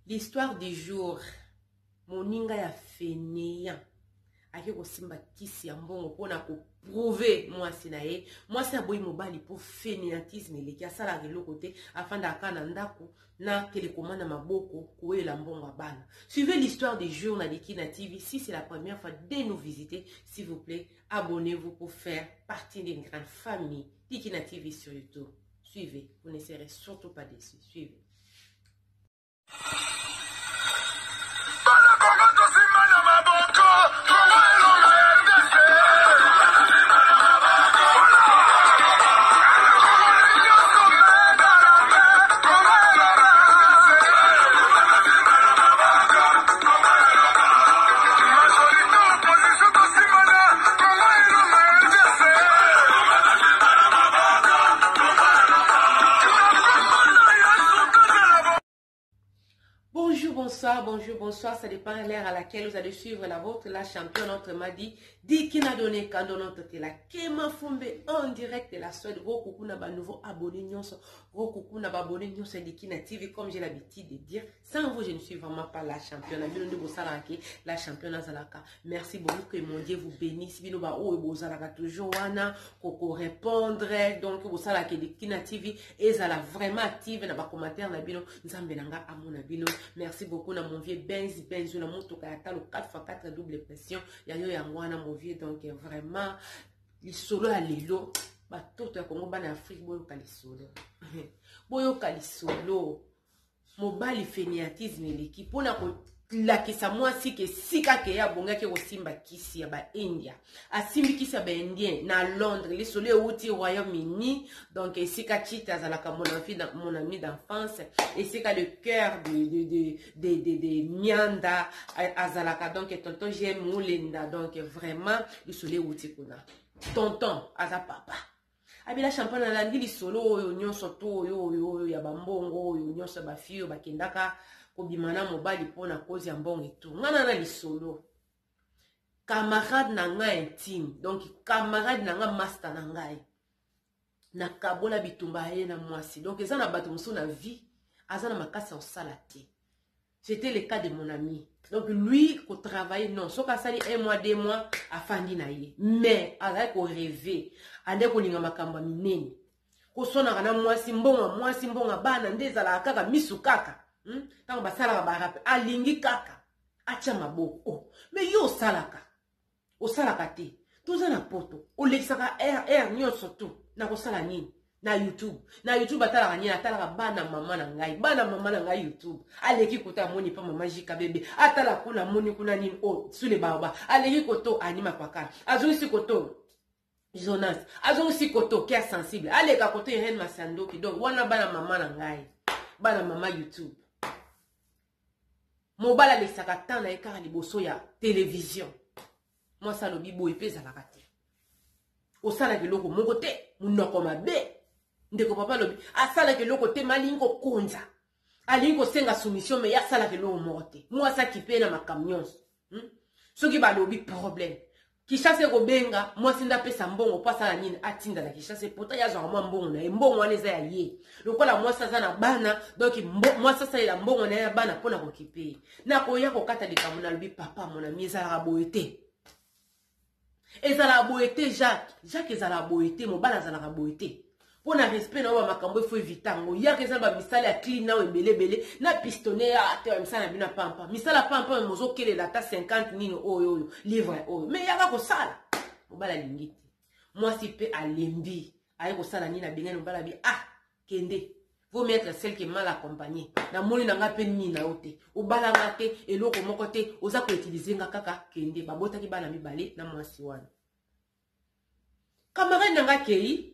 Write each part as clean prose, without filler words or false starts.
L'histoire du jour. Moninga ya fainéant. Ake ko simba kisi ya mbongo pona ko prouver moi sinaye. Moi c'est boy mobali pour fainéantisme le kia sala ke lokote afin d'akana ndako na télécommande maboko ko la mbongo bana. Suivez l'histoire du jour na Dikina TV. Si c'est la première fois de nous visiter, s'il vous plaît, abonnez-vous pour faire partie d'une grande famille Dikina TV sur YouTube. Suivez, vous ne serez surtout pas déçus. Suivez. Bonjour, bonsoir, ça dépend de l'heure à laquelle vous allez suivre la vôtre, la championne, notre Madi, Dikina donné quand notre la Kema Fumbe en direct de la Suède, Rokuku n'a pas nouveau abonné, Rokuku n'a pas abonné, Dikina TV, comme j'ai l'habitude de dire, sans vous, je ne suis vraiment pas la championne, la championne Zalaka. Merci beaucoup, que mon Dieu vous bénisse, Binoba, oh, vous Zalaka toujours, Wana, Koko répondre, donc, vous Zalaka Dikina TV, et Zala vraiment active, n'a pas commentaire, Nabino, Nzambenanga, Amon Nabino, merci beaucoup, na mon vieux Benz, na moto kayata le 4x4 double pression, yayo ya mwana mon vieux, donc vraiment, les solo à l'élo, bah tout à Congo, ban Afrique, boyo kali solo, boyo kali solo, mobile fainéantisme l'équipe, on a la kisa moi si que sika ke ya bonga ke simba kisi ya ba India asimbi kisi ya ba Indien na Londres les soleils outi Royaume-Uni donc sika chita za la mon ami d'enfance et sika le cœur de Mianda azalaka donc tonton j'aime Moulenda donc vraiment le soleil outi kuna tonton aza papa abila champagne na landi li solo yo nyonso to yo ya bambongo yo nyonso ba fio bakendaka kobimana mobali pona cause ya mbongo et tout ngana na lisolo camarade na nga intime donc camarade na nga master na ngai na kabola bitumba ye na mwasi donc eza na bato musu na vie aza na makasi ya osala te. C'était le cas de mon ami donc lui ko travailler non soka sali 1 mois 2 mois afandi na ye mais azali ko rêver ande ko linga makamba minene ko sona kana mwasi mbonga bana ndezala kaka misu kaka tant basala ba alingi kaka acha maboko oh mais yo osalaka te toza na poto olekisaka r nyonso tu na kosala nini na YouTube atala nini atala bana mama na ngai YouTube aleki kota moni pa mama jika bebe atala kuna moni kuna nini oh sule baba aleki koto anima pakala azonisi koto Jonas azonisi koto kia sensible aleka koto Irene Masandoki donc wana bana mama na ngai bana mama YouTube mobala le sakatan na ekara liboso ya télévision moi ça lobi boy pesa la kate o sala ke loko moko te munoko mabe ndeko papa lobi asala ke loko te malingo konza alingo senga soumission mais ya sala ke loko moko te moi ça qui pe na makamions soki ba lobi problème Kishase ko benga mwasi nda pesa mbongo pasa na nini atinda na Kishase pota ya zwa mbongo na mbongo wana eza ya ye lokola mwasi aza na bana donc mwasi asa ya mbongo na ya bana pona ko kipe na ko ya ko kata likamu na lubi papa mon ami ezala boete Jacques ezala boete mo bana ezala boete pona respect na wa makambo fo evitango ya ke ba misala ya clean na ebele na pistonné ya te misala bina pampa misala pampa mozo kele data 50 nini oyo livre oyo mais ya ko sala mobala lingiti moi si pe alembi aye ko sala nini na bingani mobala bi kende vous mettre celle qui est mal accompagnée na moni na nga pe nini na ote obala ngate eloko moko te oza ko utiliser nga kaka kende babota ki bana mibale na mwasi wana camarade na nga kei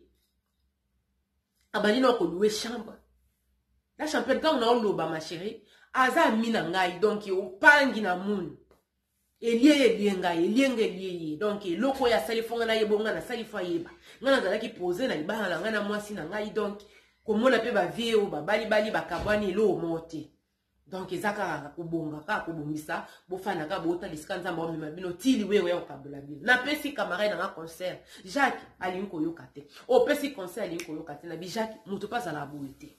abandino ko louer chambre la championne quand on a loba ma chérie aza mina ngai donc o pangi na mun elie ngai donc loko ya salifonga na yebonga na salifa yeba ngana zala ki poser na libana na ngana mwasi na ngai donc komona pe ba vieux ba bali bakabwani lo mote donc ezaka kubonga ka kubomisa bofana ka bota lisika nzamba o mabino tili wewe okabula bino na pesi camarade na concert Jacques alinko yokate o pesi concert alinko yokate na bi Jacques muto pas à la boulette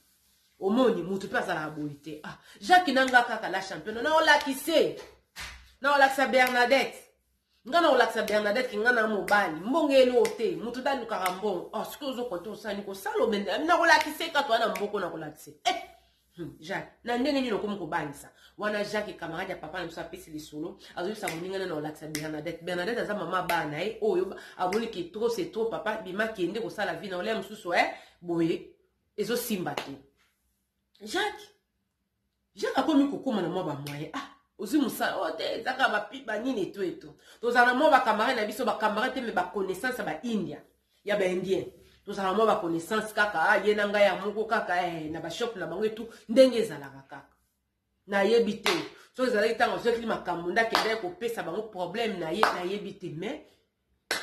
omoni mutu pe azala boité ah Jacques nanga kaka la championne na olakise na olakisa Bernadette ngana olakisa Bernadette ki ngana mobali mbongelo ote mutu dali karambon oh ce que ozo konto osani ko salo bende na olakise ka to na mboko na olakise Jacques na ndenge nini lokomo ko balisa wana Jacques camarade ya papa na mso apesi lisolo azoyi sa moninga na olakisa Bernadette aza mama bana oyo aboni ki trop c'est trop papa bima kende ko sala vie na ole mususu boye ezo simba te Jacques akomi kokoma na mwa ba moyen ozi musala ote zaka ba pipa nini eto tozana mwa ba camarade na biso ba camarade me ba connaissance ba India ya ba indien tozala mwa ba connaissance kaka ye na ngai ya moko kaka na ba shop na bango etu ndenge ezalaka kaka na yebite so ezalaki tango soki makambo ndakende ko pesa bango problème na yebite mais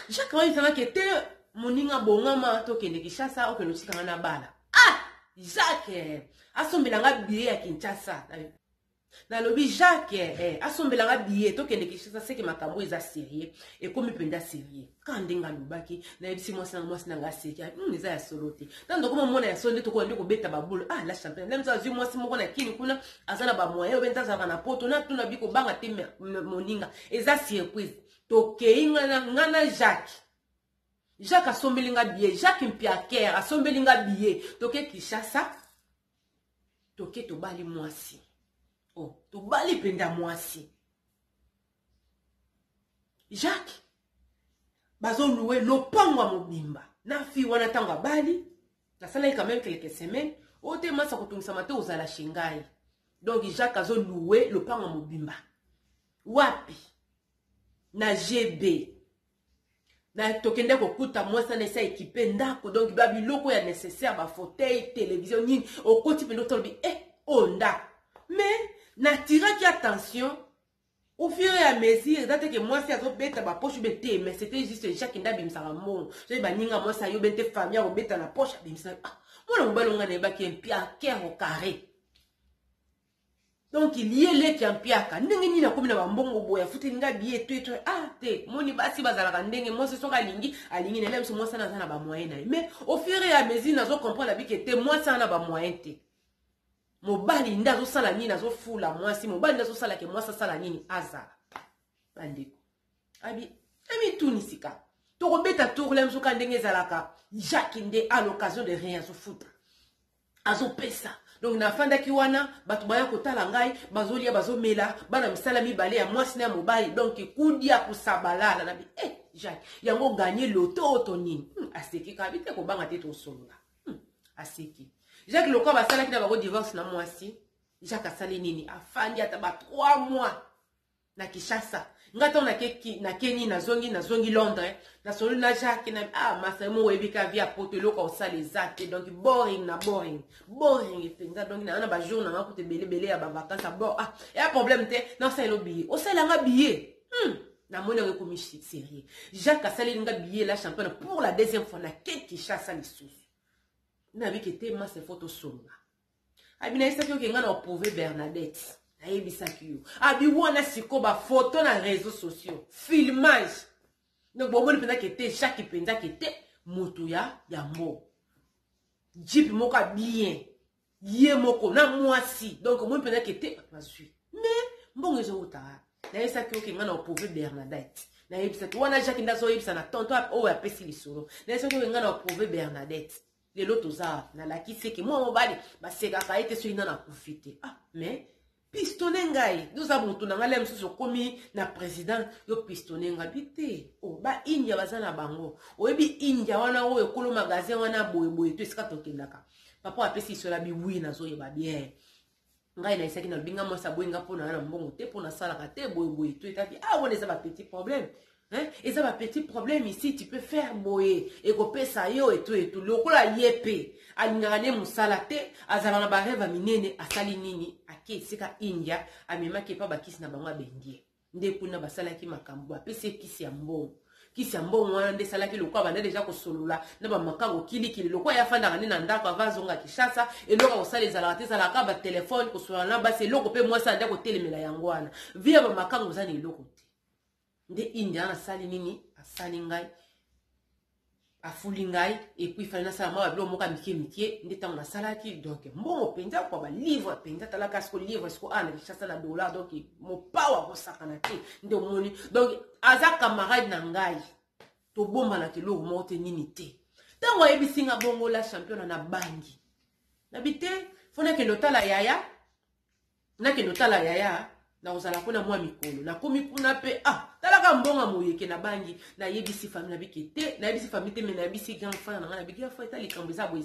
Jacques wa itana kete moninga bongama to kende Kinshasa okende sikanga na bala Jacques asombelanga billet ya Kinshasa na lobi Jacques asombelanga billet to kende Kinshasa seki makambo eza sérieux et comme penda sérieux quand ndenga lubaki na yebisi mwasi na nga seki eza ya solote tando koma mona ya sonde to ko ndiko beta babulu la champagne même ça zui mwasi moko na kini kuna azana ba moyen obenta za na poto na tuna biko banga te moninga eza surprise to keinga na ngana Jacques asombelinga billet Jacques Mpiaker asombelinga billet toke Kinshasa toke to bali mwasi to bali penda mwasi Jacques bazo loué lopango mobimba na fi wana tanga bali na sala quand même quelques semaines ote masa kotungisa mate ozala shingai donc Jacques azo loué lopango mobimba wapi na GB na tokende kokuta mwasa na esa équipé ndako donc ba biloko ya nécessaire ba fauteuil télévision nini okoti pendo tolobi onda mais na tiraki attention au fur et à mesure date que moi si azo beta ba poche bete mais c'était juste Jacques ndabi msaka mon so ba ninga moi sa yo bete famille o beta na poche bimsa moi na balonga na ba ki Mpiaker au carré donc il y a les qui ampiaka ndenge ni na komi na bambongo boya futi nga billet to te moni basi bazala ndenge moi ce sont alingi na même si moi ça na ba moyen mais au fur et à mesure nazo comprendre la vie que te moi ça na ba moyen te mobali ndazo sala nini nazo fula mwasi mobali ndazo sala ke mwasa sala nini azala bandeko abi tunisika to robeta tour lem soka ndenge zalaka Jacques nde à l'occasion de rien se foutre azo pesa donc na fanda ki wana batu baya kotala ngai bazolia bazomela bana misala mibale ya mwasi na mobali donc kudia kusabalala na bi Jacques yango gagner loto to nini aseki kabite ko banga te to solola aseki Jacques Loko basala ki na bako divorce na mwasi Jacques asali nini afandi ata ba 3 mois na Kinshasa ngata na Kenya na zongi Londres na solo na Jacques na masa mo webika via potelo ko sala zate donc boring epenza donc na ba jour na ko te belé ya ba vacances ya problème te na ça lobi o sala nga billet na mona ko mishi sérieux Jacques asali nga billet la championne pour la deuxième fois na Kinshasa lisusu na biki te ma se photo songa abina isa kyo kenga na opove Bernadette na yebisa kyo abi wana siko ba photo na réseaux sociaux filmage donc bon pena que te chaque penda que te moto ya mo jeep moko bien ye moko na mwasi donc mo pena que te pasui mais mbongo zo uta na isa kyo kenga na opove Bernadette na yebisa wana Jacques ndazo yebisa na tonto o ya pesi lisolo na isa kyo kenga na opove Bernadette les lotos na la qui c'est que moi mobali ba seka ka ete so ina na profiter mais pistonner ngai nous avons tout na ngale msusu komi na président yo pistonner nga bité ba India bazana bango oyebi India wana o ekolo magasin wana boye to esika tokendaka papa apesi so la bi oui na zo yeba bien ngai na isaki na binga mo sa boinga pona na mbongo te pona sala ka te boye to etaki on est ça petit problème. Et ça va petit problème ici, tu peux faire boye et coper ça yo et tout. Le kola yepe, alingane musalate, azalana bareva minene, asali nini, ake seka India, amema kepa bakisi na bangwa bendie. Nde kuna basala ki makambo, apese kisi ya mbongo. Kisi ya mbongo wana nde salaki lokwa bande deja ko solula, na ba makango kili lokwa ya fanda ngane na ndako avazonga Kinshasa, et loka osala ezalaka te zalaka ba téléphone ko solana ba se loko pe mwasa ndako telemela yangwana. Via ba makango zani loko te. Nde India na sali nini asali ngai afuli ngai et puis fallait na sala ma bilo moka mikie ndeta on a salaki donc bon penza kwa ba livre penza talaka sko livre sko ana kichasa na dollar donc mo power ko sakana te ndo moni donc aza camarade na ngai to bomba na te lo mo te nini te tango ebisinga bongo la champion na bangi na bité fona ke ndotala yaya na ke ndotala yaya na ozala kuna mwa mikolo na komi kuna pe talaka mbonga moyeke na bangi na yebisi famille na bikete na yebisi famille te me na yebisi grand frère na nga na biki ya frère tali kambo zabo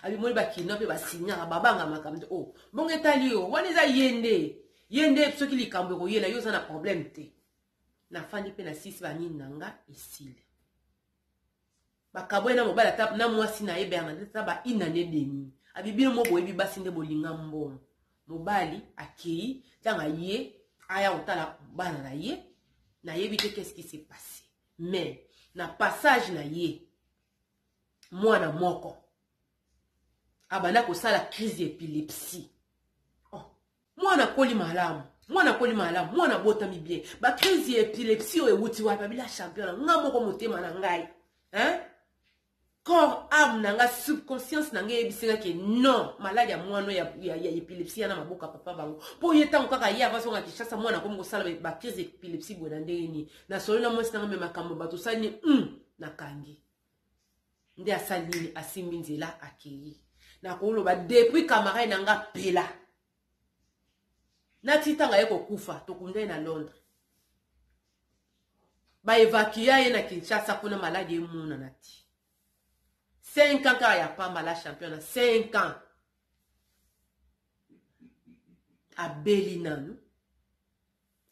abi moni ba kino pe ba signara babanga makamde bonga etali wani za yende soki likambo ko yela yo za na problème te na fandi pe na 6 ba nini nanga isile bakabwe na mobala tap na mwasi na yebe na ndeta ba inane demi abi bino mo boyebi basi nde bolinga mbongo mobali akei tanga ye aya otala bana na ye na yebite qu'est-ce qui s'est passé mais na passage na ye mwana moko abana ko sala crise d'épilepsie mwana koli malamu mwana botami bien ba crise d'épilepsie o ewuti wapi bila champion nga moko motema na ngai corps âme nanga subconscience nanga ebisinga ke non malade ya mwana ya epilepsie na maboka papa bango po yeta nkaka ya vaso nga kishasa mwana ko ngosala ba crise d'épilepsie bona ndeni na solo na mwasi nanga me makambo bato sani na kangi ndi asali asimbi nzela akei na koloba depuis camarade nanga pela na titanga yeko kufa to kunde na Londres ba évacuer ye na Kinshasa kuna malade emuna nati 5 ans car ya pamba la champion 5 ans a Belinano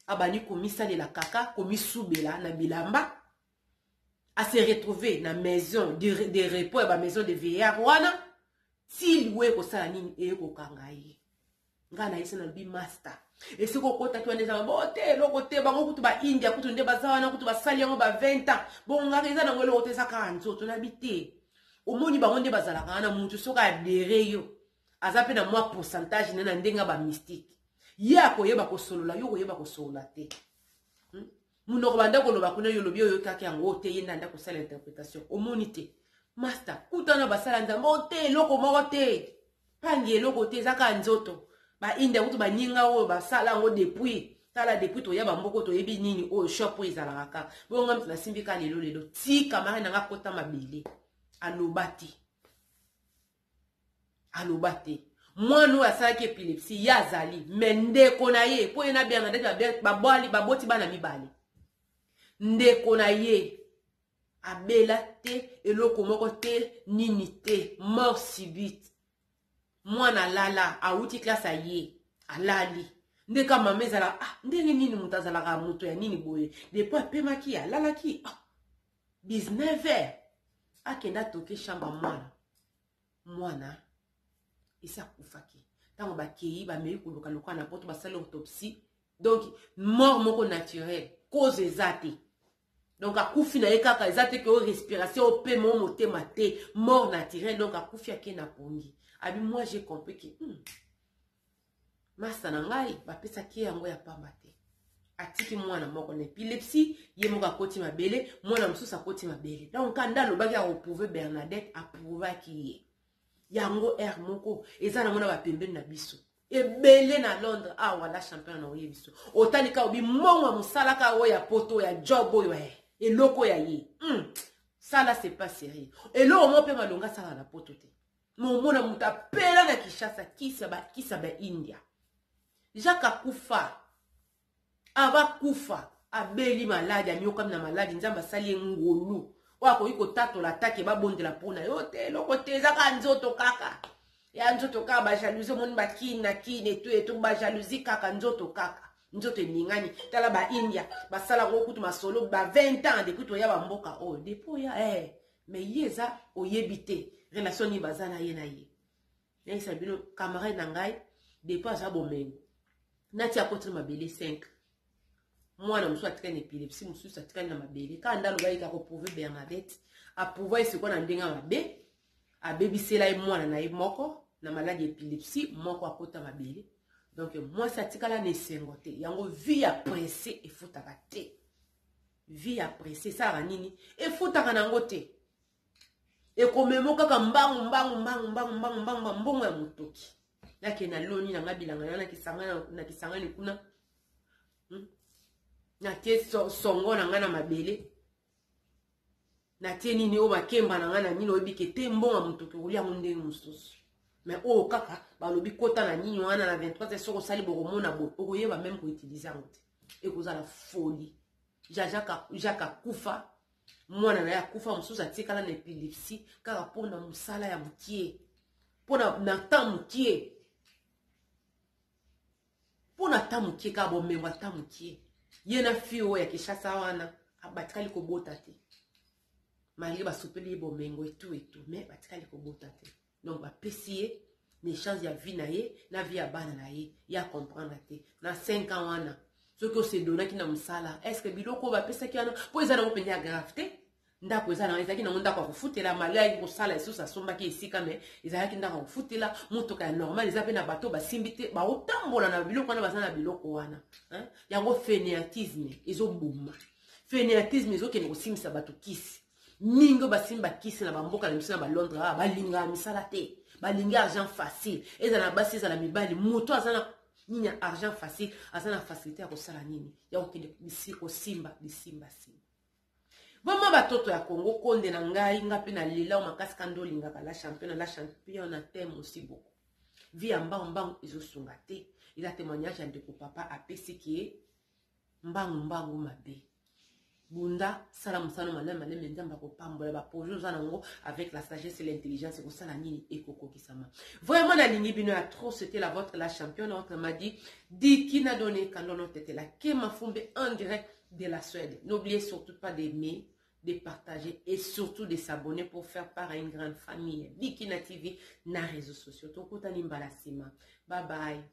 abani komisa de la kaka komisubela na bilamba a se retrouver na maison de repos et ba maison de vieillard wana s'il we ko sala nini e ko kangai ngana yese na bi master et ce ko kota to neza bote loko te bango kutu ba India kutu nde bazawana kutu ba sali yango ba 20 ans bon ngaka eza na ngolo otesa 40 to na bité omoni bango nde bazalaka na mutu soka adere yo azape na mwa pourcentage na ndenga ba mystique ye akoyeba kosolola yo koyeba kosolola te munoko banda koloba kuna yo lobi yo kaka yango te yenda nda kosala interprétation omoni te master kutana basala nzambo te loko moko te pangi eloko te zaka nzoto ba inda kutu baninga oyo basala ngo depuis tala depuis to yaba mboko to yebi nini oyo shop ezalaka ka bonga mtu na simbika lelo ti kamara nanga kota mabele alobate mwanu asalaki epilepsie yazali mendeko na ye po yena bien ndete baboti bana mibale ndeko na ye abela te eloko moko te nini te mort subite mwana lala auti classe aye alali ndeka mama ezala ndenge nini mutu azalaka moto ya nini boye depuis apemaki alalaki 19 heures akenda toke shamba mwana isa kufaki tango bakei ba mei kuluka loka na poto basala autopsie donc mort moko naturel cause ezate donc akufi na ekaka ezate ke respiration au pe mon motema te mort naturel donc akufi akena pongi abi moi j'ai compris que masa na ngai bapesa ki yango ya pamba te atiki mwana moko na epilepsie ye moko akoti mabele mwana mosusu akoti mabele donc kanda lobaki aprouver Bernadette approuvaki ye yango air moko eza na mona bapembeni na biso ebele na Londres wala champion na oye biso otalika obi mongo mosalaka oyo ya poto ya job oyo eloko ya ye ça là c'est pas sérieux eloko mo pe malonga sala na poto te momona muta pela na Kinshasa kisa ba India Jacques akufa ava kufa abeli maladi amioka na maladi nzamba sali ngolu wako iko tato la take babondela pona yote loko tezaka nzoto kaka ya nzoto kaka ba jalousie moni ba kine to ba jalousie kaka nzoto kaka nzoto ningani tala ba India basala ko kutu masolo ba 20 ans depuis to ya ba mboka depuis ya mais yeza oyebite relation ni bazana ye na ye yesa bino camarade na ngai depuis sa bomengo nati akotre mabele 5 mwana musu atikana epilepsie musu atikana na mabele ka ndalo baika ko prouver Bernadette aprouver ese ko na ndenga mabe abebisela mwana na ye moko na maladie epilepsie moko akota mabele donc moi ça tikala na esengo te yango vie ya pressé efutaka te vie ya pressé ça nini efutaka nango te Et comme mo kaka mbang mbongo ya mutoki. Yake na loni na ngabilanga na kisanga ni kuna. Na tie songo na ngana mabele. Na tie nini o makemba na ngana nini oyebike te mbongo ya mutoki olia ndenge mususu. Mais oh kaka balobi kota na nini wana na 23 soko sali bokomona bo okoyeba même ko utiliser ngote. Et koza la folie. Jaka kufa. Mwana na ya kufa mususu atikala na epilepsie kaka pona musala ya mukie. Pona na ta mukie. Pona ta mukie ka bomengo ta mukie. Yena fiyo ya Kishasa wana abatikali ko bota te. Mali ba supeli bomengo et tout mais batikali ko bota te. Donc ba pesier les chances ya vie na ye na vie ya bana na ye ya comprendre te. Na 5 ans wana ce que c'est donné qui na musala est-ce que biloko ba pesa ki wana po ezana ko penya grave te. Ndako ezana ezaki na ndako ko futela malai ko sala eso sa somba ki esika mais ezaki ndako ko futela motoka ya normal ezape na bato ba simbite ba otambola na biloko wana bazana biloko wana hein yango fainéantisme ezo buma fainéantisme ezo kene ko simisa bato kisi mingo basimba kisi na bamboka na misana ba Londres balinga misala te balinga argent facile ezana basi ezana mibali moto azana nini argent facile azana facilité ya kosala nini ya okende bisiko simba bisimba simba. Vraiment batoto ya Congo konde na ngai ngapi na lela o makasi kando lingaka la champion na thème aussi beaucoup. Vie en mbang izo sunga te. Il a témoignage de papa apesi ki mbang mabe. Bunda salam salam malem nzamba ko pambola ba pojo zanango avec la sagesse et l'intelligence ko sala nini ekoko kisama. Vraiment na lingi bino ya trop c'était la vôtre la championne notre m'a dit qui n'a donné quand on était là qui m'a fondé en direct de la Suède. N'oubliez surtout pas d'aimer, de partager et surtout de s'abonner pour faire part à une grande famille. Bikina TV na réseaux sociaux. Tokota nimbalasima. Bye bye.